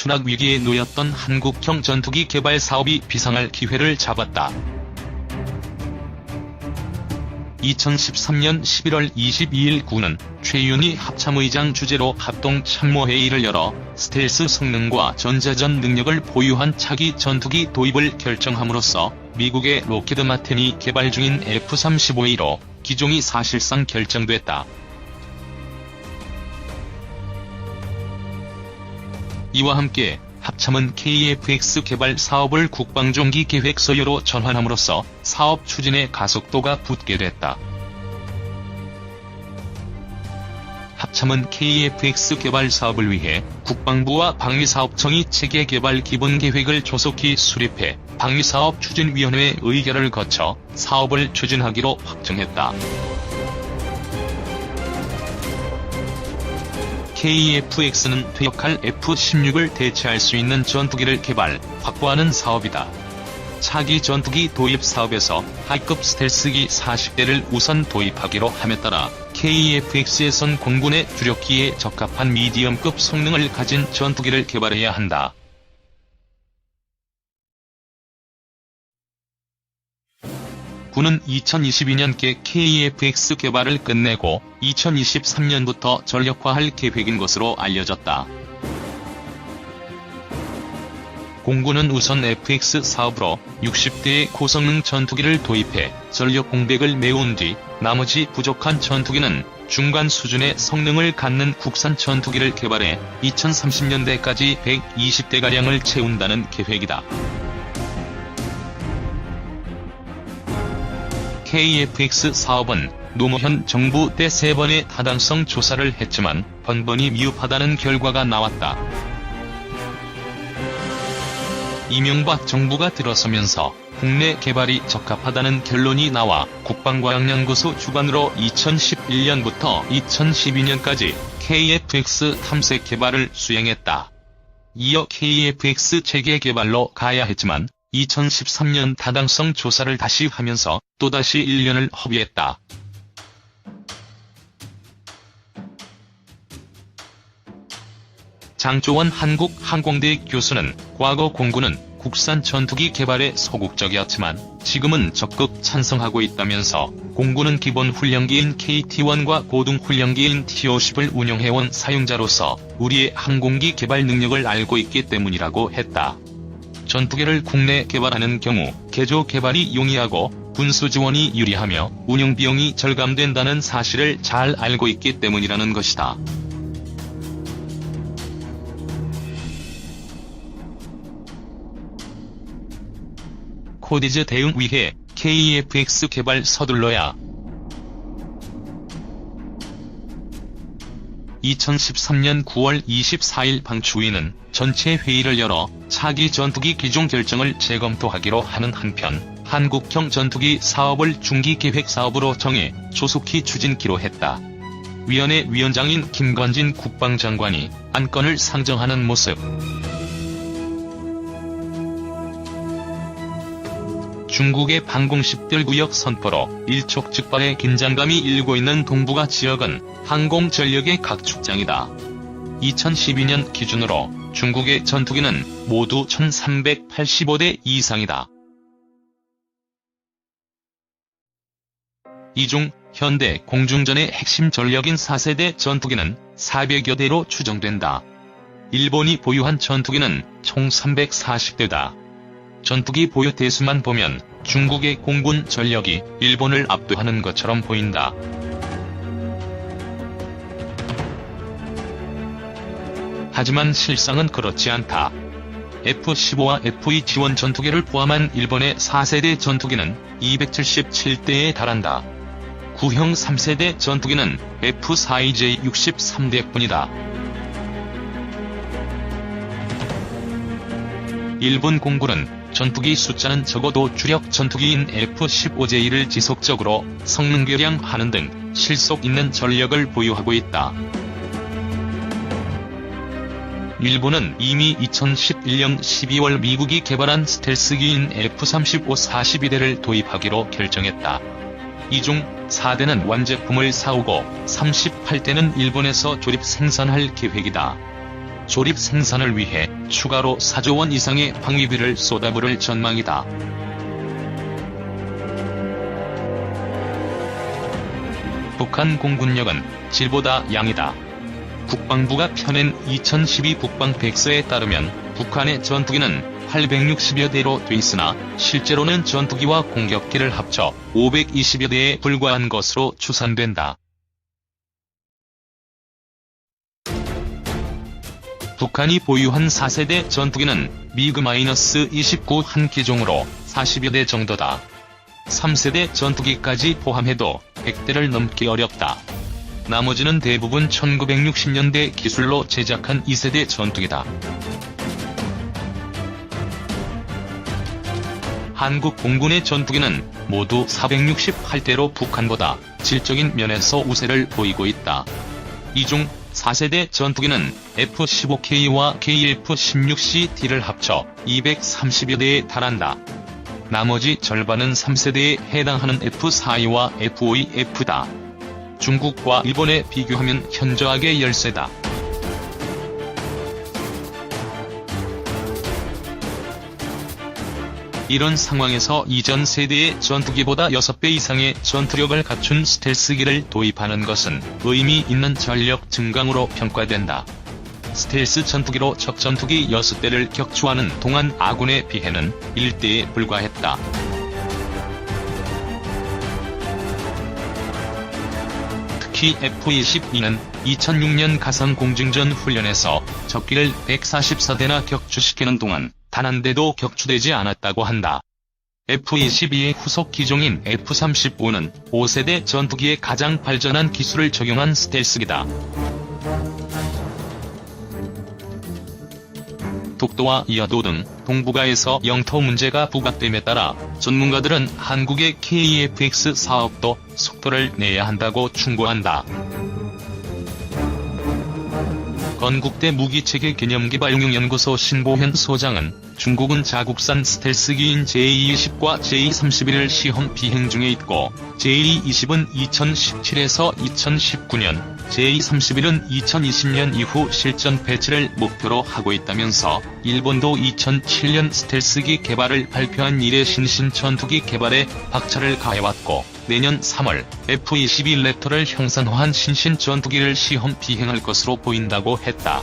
추락 위기에 놓였던 한국형 전투기 개발 사업이 비상할 기회를 잡았다. 2013년 11월 22일 군은 최윤희 합참의장 주재로 합동참모회의를 열어 스텔스 성능과 전자전 능력을 보유한 차기 전투기 도입을 결정함으로써 미국의 록히드 마틴이 개발 중인 F-35A로 기종이 사실상 결정됐다. 이와 함께 합참은 KF-X 개발 사업을 국방종기 계획서열로 전환함으로써 사업 추진의 가속도가 붙게 됐다. 합참은 KF-X 개발 사업을 위해 국방부와 방위사업청이 체계개발 기본계획을 조속히 수립해 방위사업추진위원회의 의결을 거쳐 사업을 추진하기로 확정했다. KF-X는 퇴역할 F-16을 대체할 수 있는 전투기를 개발, 확보하는 사업이다. 차기 전투기 도입 사업에서 하이급 스텔스기 40대를 우선 도입하기로 함에 따라 KF-X에선 공군의 주력기에 적합한 미디엄급 성능을 가진 전투기를 개발해야 한다. 군은 2022년께 KF-X 개발을 끝내고 2023년부터 전력화할 계획인 것으로 알려졌다. 공군은 우선 FX 사업으로 60대의 고성능 전투기를 도입해 전력 공백을 메운 뒤 나머지 부족한 전투기는 중간 수준의 성능을 갖는 국산 전투기를 개발해 2030년대까지 120대가량을 채운다는 계획이다. KF-X 사업은 노무현 정부 때 3번의 타당성 조사를 했지만 번번이 미흡하다는 결과가 나왔다. 이명박 정부가 들어서면서 국내 개발이 적합하다는 결론이 나와 국방과학연구소 주관으로 2011년부터 2012년까지 KF-X 탐색 개발을 수행했다. 이어 KF-X 체계 개발로 가야 했지만 2013년 타당성 조사를 다시 하면서 또다시 1년을 허비했다. 장조원 한국항공대 교수는 과거 공군은 국산 전투기 개발에 소극적이었지만 지금은 적극 찬성하고 있다면서 공군은 기본 훈련기인 KT-1과 고등 훈련기인 T-50을 운용해온 사용자로서 우리의 항공기 개발 능력을 알고 있기 때문이라고 했다. 전투기를 국내 개발하는 경우 개조 개발이 용이하고 군수 지원이 유리하며 운용 비용이 절감된다는 사실을 잘 알고 있기 때문이라는 것이다. 코디즈 대응 위해 KF-X 개발 서둘러야. 2013년 9월 24일 방추위는 전체 회의를 열어 차기 전투기 기종 결정을 재검토하기로 하는 한편 한국형 전투기 사업을 중기계획 사업으로 정해 조속히 추진키로 했다. 위원회 위원장인 김건진 국방장관이 안건을 상정하는 모습. 중국의 방공식별 구역 선포로 일촉즉발의 긴장감이 일고 있는 동북아 지역은 항공전력의 각축장이다. 2012년 기준으로 중국의 전투기는 모두 1385대 이상이다. 이 중 현대 공중전의 핵심 전력인 4세대 전투기는 400여 대로 추정된다. 일본이 보유한 전투기는 총 340대다. 전투기 보유 대수만 보면 중국의 공군 전력이 일본을 압도하는 것처럼 보인다. 하지만 실상은 그렇지 않다. F-15와 F-2 지원 전투기를 포함한 일본의 4세대 전투기는 277대에 달한다. 구형 3세대 전투기는 F-4EJ 63대뿐이다. 일본 공군은 전투기 숫자는 적어도 주력 전투기인 F-15J를 지속적으로 성능 개량하는 등 실속 있는 전력을 보유하고 있다. 일본은 이미 2011년 12월 미국이 개발한 스텔스기인 F-35 42대를 도입하기로 결정했다. 이 중 4대는 완제품을 사오고 38대는 일본에서 조립 생산할 계획이다. 조립 생산을 위해 추가로 4조 원 이상의 방위비를 쏟아부을 전망이다. 북한 공군력은 질보다 양이다. 국방부가 펴낸 2012 국방백서에 따르면 북한의 전투기는 860여 대로 돼 있으나 실제로는 전투기와 공격기를 합쳐 520여 대에 불과한 것으로 추산된다. 북한이 보유한 4세대 전투기는 미그-29 한 기종으로 40여 대 정도다. 3세대 전투기까지 포함해도 100대를 넘기 어렵다. 나머지는 대부분 1960년대 기술로 제작한 2세대 전투기다. 한국 공군의 전투기는 모두 468대로 북한보다 질적인 면에서 우세를 보이고 있다. 이 중 4세대 전투기는 F-15K와 KF-16CD를 합쳐 230여 대에 달한다. 나머지 절반은 3세대에 해당하는 F-42와 F-52F다. 중국과 일본에 비교하면 현저하게 열세다. 이런 상황에서 이전 세대의 전투기보다 6배 이상의 전투력을 갖춘 스텔스기를 도입하는 것은 의미 있는 전력 증강으로 평가된다. 스텔스 전투기로 적 전투기 6대를 격추하는 동안 아군의 피해는 1대에 불과했다. 특히 F-22는 2006년 가상 공중전 훈련에서 적기를 144대나 격추시키는 동안 단 한 대도 격추되지 않았다고 한다. F-22의 후속 기종인 F-35는 5세대 전투기에 가장 발전한 기술을 적용한 스텔스기다. 독도와 이어도 등 동북아에서 영토 문제가 부각됨에 따라 전문가들은 한국의 KF-X 사업도 속도를 내야 한다고 충고한다. 건국대 무기체계 개념개발응용연구소 신보현 소장은 중국은 자국산 스텔스기인 JE-20과 JE-31을 시험 비행 중에 있고 JE-20은 2017에서 2019년, JE-31은 2020년 이후 실전 배치를 목표로 하고 있다면서 일본도 2007년 스텔스기 개발을 발표한 이래 신신 전투기 개발에 박차를 가해왔고 내년 3월 F-22 랩터를 형상화한 신신 전투기를 시험 비행할 것으로 보인다고 했다.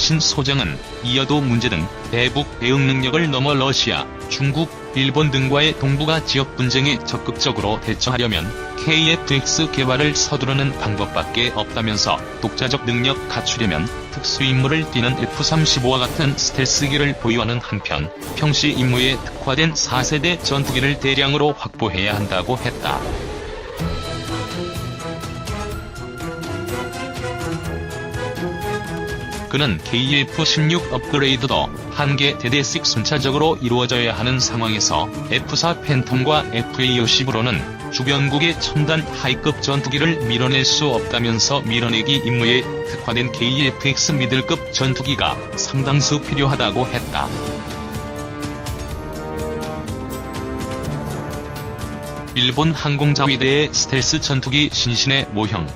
신 소장은 이어도 문제 등 대북 대응 능력을 넘어 러시아, 중국, 일본 등과의 동북아 지역 분쟁에 적극적으로 대처하려면 KF-X 개발을 서두르는 방법밖에 없다면서 독자적 능력 갖추려면 특수임무를 띠는 F-35와 같은 스텔스기를 보유하는 한편 평시 임무에 특화된 4세대 전투기를 대량으로 확보해야 한다고 했다. 그는 KF-16 업그레이드도 한개 대대씩 순차적으로 이루어져야 하는 상황에서 F-4 팬텀과 FA-50으로는 주변국의 첨단 하이급 전투기를 밀어낼 수 없다면서 밀어내기 임무에 특화된 KF-X 미들급 전투기가 상당수 필요하다고 했다. 일본 항공자위대의 스텔스 전투기 신신의 모형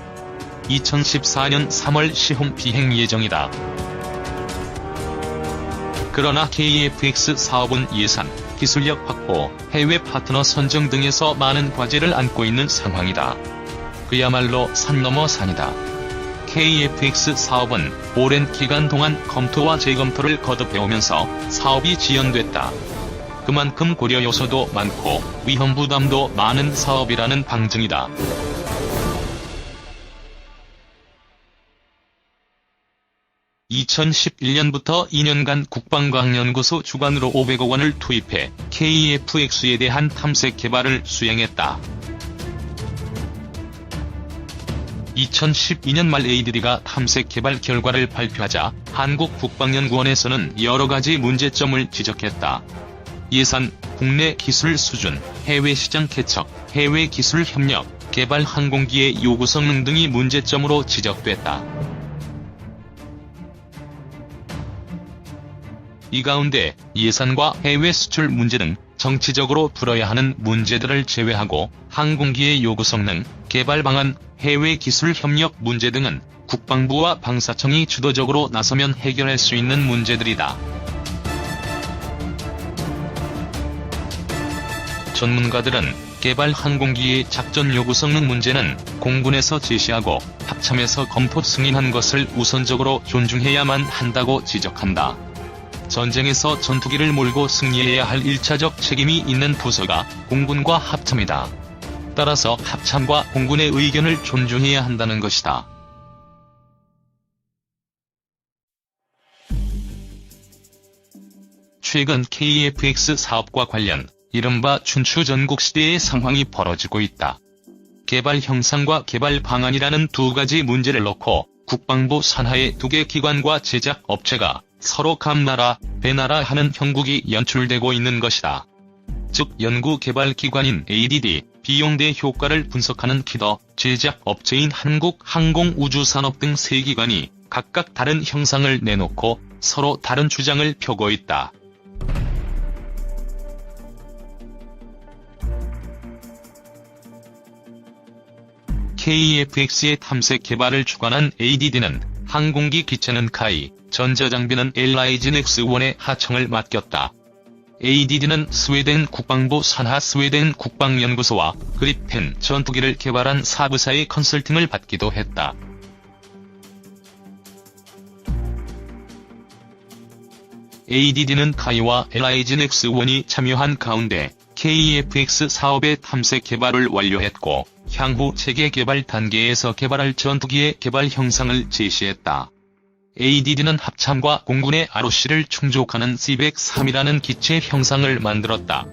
2014년 3월 시험 비행 예정이다. 그러나 KF-X 사업은 예산, 기술력 확보, 해외 파트너 선정 등에서 많은 과제를 안고 있는 상황이다. 그야말로 산 넘어 산이다. KF-X 사업은 오랜 기간 동안 검토와 재검토를 거듭해오면서 사업이 지연됐다. 그만큼 고려 요소도 많고 위험 부담도 많은 사업이라는 방증이다. 2011년부터 2년간 국방과학연구소 주관으로 500억 원을 투입해 KF-X에 대한 탐색 개발을 수행했다. 2012년 말 ADD가 탐색 개발 결과를 발표하자 한국국방연구원에서는 여러가지 문제점을 지적했다. 예산, 국내 기술 수준, 해외 시장 개척, 해외 기술 협력, 개발 항공기의 요구 성능 등이 문제점으로 지적됐다. 이 가운데 예산과 해외 수출 문제 등 정치적으로 풀어야 하는 문제들을 제외하고 항공기의 요구 성능, 개발 방안, 해외 기술 협력 문제 등은 국방부와 방사청이 주도적으로 나서면 해결할 수 있는 문제들이다. 전문가들은 개발 항공기의 작전 요구 성능 문제는 공군에서 제시하고 합참에서 검토 승인한 것을 우선적으로 존중해야만 한다고 지적한다. 전쟁에서 전투기를 몰고 승리해야 할 1차적 책임이 있는 부서가 공군과 합참이다. 따라서 합참과 공군의 의견을 존중해야 한다는 것이다. 최근 KF-X 사업과 관련 이른바 춘추 전국시대의 상황이 벌어지고 있다. 개발 형상과 개발 방안이라는 두 가지 문제를 놓고 국방부 산하의 두 개 기관과 제작 업체가 서로 감나라, 배나라 하는 형국이 연출되고 있는 것이다. 즉 연구개발기관인 ADD, 비용대 효과를 분석하는 키더, 제작 업체인 한국항공우주산업 등 세 기관이 각각 다른 형상을 내놓고 서로 다른 주장을 펴고 있다. KF-X의 탐색 개발을 주관한 ADD는 항공기 기체는 카이, 전자장비는 LIGN-X1의 하청을 맡겼다. ADD는 스웨덴 국방부 산하 스웨덴 국방연구소와 그리펜 전투기를 개발한 사부사의 컨설팅을 받기도 했다. ADD는 카이와 LIGN-X1이 참여한 가운데 KF-X 사업의 탐색 개발을 완료했고 향후 체계 개발 단계에서 개발할 전투기의 개발 형상을 제시했다. ADD는 합참과 공군의 ROC를 충족하는 C-103이라는 기체 형상을 만들었다.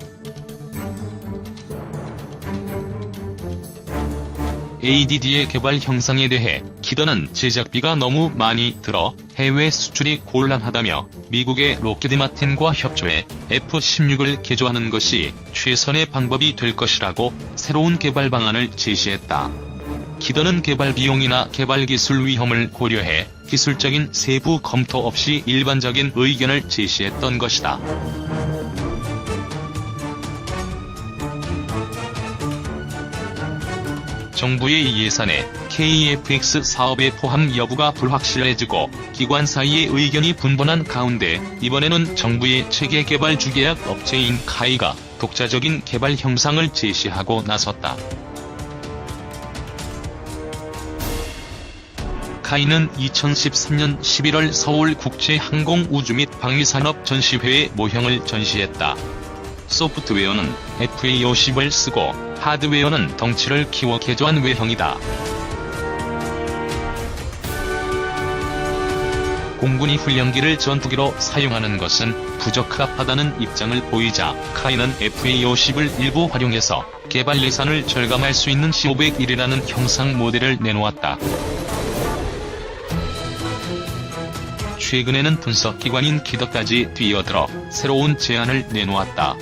ADD의 개발 형상에 대해 키더는 제작비가 너무 많이 들어 해외 수출이 곤란하다며 미국의 로키드 마틴과 협조해 F-16을 개조하는 것이 최선의 방법이 될 것이라고 새로운 개발 방안을 제시했다. 키더는 개발 비용이나 개발 기술 위험을 고려해 기술적인 세부 검토 없이 일반적인 의견을 제시했던 것이다. 정부의 예산에 KF-X 사업의 포함 여부가 불확실해지고 기관 사이의 의견이 분분한 가운데 이번에는 정부의 체계 개발 주계약 업체인 카이가 독자적인 개발 형상을 제시하고 나섰다. 카이는 2013년 11월 서울 국제항공우주 및 방위산업 전시회에 모형을 전시했다. 소프트웨어는 FA-50을 쓰고 하드웨어는 덩치를 키워 개조한 외형이다. 공군이 훈련기를 전투기로 사용하는 것은 부적합하다는 입장을 보이자 카이는 FA-50을 일부 활용해서 개발 예산을 절감할 수 있는 C-501이라는 형상 모델을 내놓았다. 최근에는 분석기관인 키더까지 뛰어들어 새로운 제안을 내놓았다.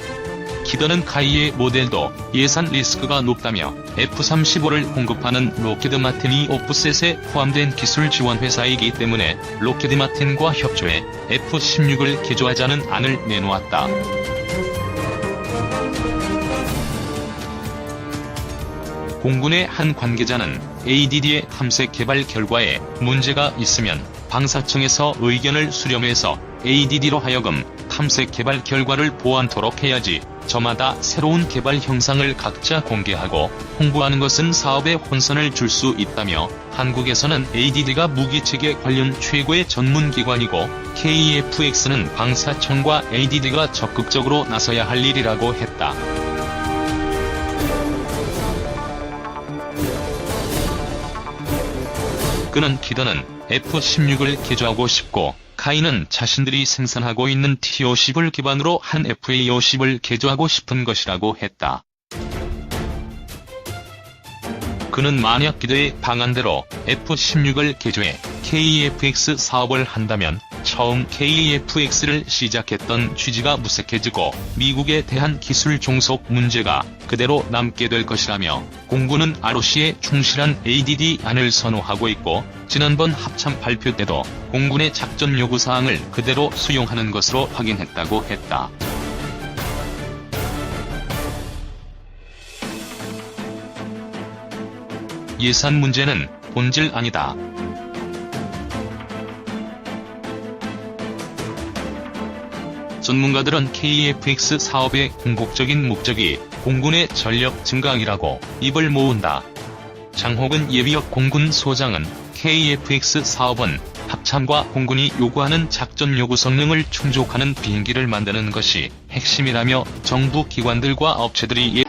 키더는 카이의 모델도 예산 리스크가 높다며 F-35를 공급하는 로키드 마틴이 오프셋에 포함된 기술 지원 회사이기 때문에 로키드 마틴과 협조해 F-16을 개조하자는 안을 내놓았다. 공군의 한 관계자는 ADD의 탐색 개발 결과에 문제가 있으면 방사청에서 의견을 수렴해서 ADD로 하여금 탐색 개발 결과를 보완토록 해야지 저마다 새로운 개발 형상을 각자 공개하고 홍보하는 것은 사업에 혼선을 줄 수 있다며 한국에서는 ADD가 무기체계 관련 최고의 전문기관이고 KF-X는 방사청과 ADD가 적극적으로 나서야 할 일이라고 했다. 그는 키더는 F-16을 개조하고 싶고 카이는 자신들이 생산하고 있는 T-50을 기반으로 한 FA-50을 개조하고 싶은 것이라고 했다. 그는 만약 키더의 방안대로 F-16을 개조해 KF-X 사업을 한다면 처음 KF-X를 시작했던 취지가 무색해지고 미국에 대한 기술 종속 문제가 그대로 남게 될 것이라며 공군은 ROC에 충실한 ADD 안을 선호하고 있고 지난번 합참 발표 때도 공군의 작전 요구사항을 그대로 수용하는 것으로 확인했다고 했다. 예산 문제는 본질 아니다. 전문가들은 KF-X 사업의 궁극적인 목적이 공군의 전력 증강이라고 입을 모은다. 장호근 예비역 공군 소장은 KF-X 사업은 합참과 공군이 요구하는 작전 요구 성능을 충족하는 비행기를 만드는 것이 핵심이라며 정부 기관들과 업체들이